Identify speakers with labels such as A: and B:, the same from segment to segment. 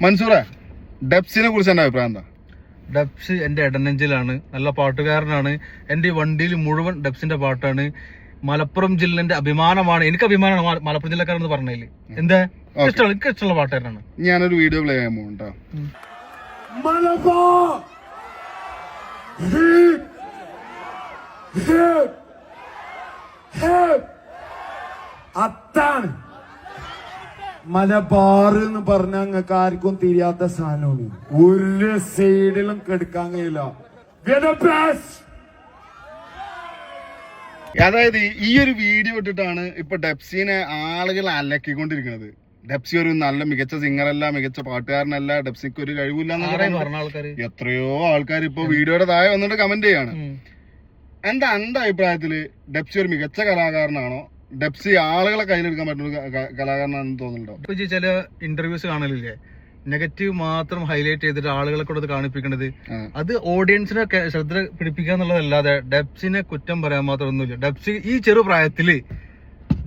A: മൻസൂറെ, ഡെപ്സിനെ കുറിച്ച് എന്റെ അഭിപ്രായം എന്താ?
B: ഡെപ്സ് എന്റെ ഇടനെഞ്ചിലാണ്, നല്ല പാട്ടുകാരനാണ്. എന്റെ ഈ വണ്ടിയിൽ മുഴുവൻ ഡെപ്സിന്റെ പാട്ടാണ്. മലപ്പുറം ജില്ലന്റെ അഭിമാനമാണ്. എനിക്ക് അഭിമാനമാണ് മലപ്പുറം ജില്ലക്കാരെന്ന് പറഞ്ഞതില്. എന്താ ഇഷ്ടമാണ്, എനിക്ക് ഇഷ്ടമുള്ള പാട്ടുകാരനാണ്.
A: ഞാനൊരു വീഡിയോ പ്ലേ ചെയ്യാൻ പോകുന്നുണ്ടോ.
C: അത്താണ് മലബാർ എന്ന് പറഞ്ഞ ഞങ്ങൾക്ക് ആർക്കും തിരിയാത്ത സാധനമാണ്. ഒരു സൈഡിലും കെടുക്കാൻ കഴിയില്ല.
A: അതായത് ഈ ഒരു വീഡിയോ ഇട്ടിട്ടാണ് ഇപ്പൊ ഡെപ്സിനെ ആളുകൾ അലക്കിക്കൊണ്ടിരിക്കുന്നത്. ഡെപ്സി ഒരു നല്ല മികച്ച സിംഗറല്ല, മികച്ച പാട്ടുകാരനല്ല, ഡെപ്സിക്ക് ഒരു കഴിവില്ല. എത്രയോ ആൾക്കാർ ഇപ്പൊ വീഡിയോയുടെ താഴെ വന്നിട്ട് കമന്റ് ചെയ്യാണ്. എന്താ എന്റെ അഭിപ്രായത്തില് ഡെപ്സി ഒരു മികച്ച കലാകാരനാണോ, ഡെപ്സി ആളുകളെ കയ്യിലെടുക്കാൻ പറ്റുന്ന കലാകാരനാണെന്ന് തോന്നുന്നുണ്ടോ?
B: ഇപ്പൊ ചില ഇന്റർവ്യൂസ് കാണലില്ലേ, നെഗറ്റീവ് മാത്രം ഹൈലൈറ്റ് ചെയ്തിട്ട് ആളുകളെ കൊണ്ട് കാണിപ്പിക്കുന്നത്, അത് ഓഡിയൻസിനെ ശ്രദ്ധ പിടിപ്പിക്കുക എന്നുള്ളതല്ലാതെ ഡെപ്സിനെ കുറ്റം പറയാൻ മാത്രം ഒന്നുമില്ല. ഡെപ്സി ഈ ചെറു പ്രായത്തില്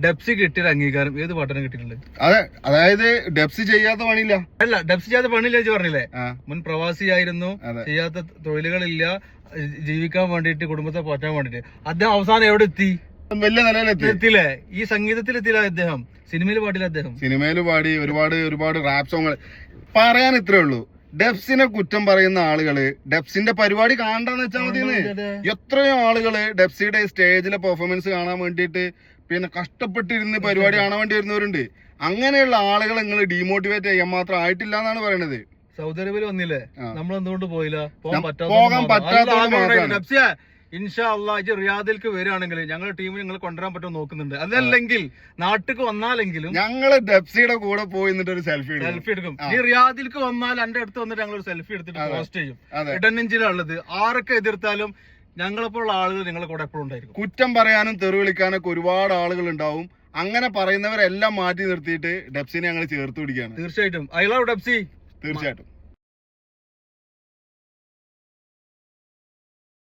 B: ഡെപ്സി കിട്ടിയ അംഗീകാരം ഏത് പാട്ടിനും കിട്ടിയിട്ടുണ്ട്.
A: അതെ, അതായത് ഡെപ്സി ചെയ്യാത്ത പണിയില്ല.
B: അല്ല, ഡെപ്സി ചെയ്യാത്ത പണിയില്ല എന്ന് പറഞ്ഞില്ലേ. മുൻ പ്രവാസിയായിരുന്നു, ചെയ്യാത്ത തൊഴിലുകളില്ല, ജീവിക്കാൻ വേണ്ടിയിട്ട്, കുടുംബത്തെ പോറ്റാൻ വേണ്ടിട്ട് അദ്ദേഹം അവസാനം എവിടെ എത്തി?
A: വലിയ നിലയിലെത്തിയില്ലേ?
B: ഈ സംഗീതത്തിൽ എത്തിയില്ല അദ്ദേഹം. സിനിമയിൽ പാടില്ല അദ്ദേഹം.
A: സിനിമയിൽ പാടി ഒരുപാട് റാപ്പ് സോങ്ങൾ. പറയാൻ ഇത്രേ ഉള്ളൂ, ഡെപ്സിനെ കുറ്റം പറയുന്ന ആളുകള് ഡെപ്സിന്റെ പരിപാടി കാണാന്ന് വെച്ചാൽ മതിയെന്ന്. എത്രയോ ആളുകള് ഡെപ്സിയുടെ സ്റ്റേജിലെ പെർഫോമൻസ് കാണാൻ വേണ്ടിയിട്ട് പിന്നെ കഷ്ടപ്പെട്ടിരുന്ന് പരിപാടി കാണാൻ വേണ്ടി വരുന്നവരുണ്ട്. അങ്ങനെയുള്ള ആളുകളെ നിങ്ങൾ ഡീമോട്ടിവേറ്റ് ചെയ്യാൻ മാത്രം ആയിട്ടില്ല എന്നാണ് പറയണത്.
B: സൗദി അറേബ്യയിൽ വന്നില്ലേ, നമ്മൾ എന്തുകൊണ്ട് പോയില്ല?
A: പോകാൻ പറ്റാത്ത
B: ഇൻഷാ അള്ളാഹ് ഇജ്ജ് റിയാദിലേക്ക് വരികയാണെങ്കിൽ ഞങ്ങളുടെ ടീമിൽ നിങ്ങൾ കൊണ്ടുവരാൻ പറ്റുമോ നോക്കുന്നുണ്ട്. അതല്ലെങ്കിൽ നാട്ടിലേക്ക് വന്നാലെങ്കിലും
A: ഞങ്ങള് ഡെപ്സിയുടെ കൂടെ പോയി ഒരു സെൽഫി
B: എടുക്കും. ഈ റിയാദിലേക്ക് വന്നാൽ എന്റെ അടുത്ത് വന്നിട്ട് ഞങ്ങൾ ഒരു സെൽഫി എടുത്തിട്ട് പോസ്റ്റ് ചെയ്യും. ഇടനെഞ്ചിലുള്ളത് ആരൊക്കെ എതിർത്താലും ഞങ്ങളെപ്പോലുള്ള ആളുകൾ നിങ്ങളെ കൂടെ എപ്പോഴും ഉണ്ടായിരിക്കും.
A: കുറ്റം പറയാനും തെറി വിളിക്കാനൊക്കെ ഒരുപാട് ആളുകൾ ഉണ്ടാവും. അങ്ങനെ പറയുന്നവരെല്ലാം മാറ്റി നിർത്തിയിട്ട് ഡെപ്സിനെ ഞങ്ങൾ ചേർത്ത് പിടിക്കുകയാണ്.
B: തീർച്ചയായിട്ടും ഐ ലവ് ഡെപ്സി.
A: തീർച്ചയായിട്ടും.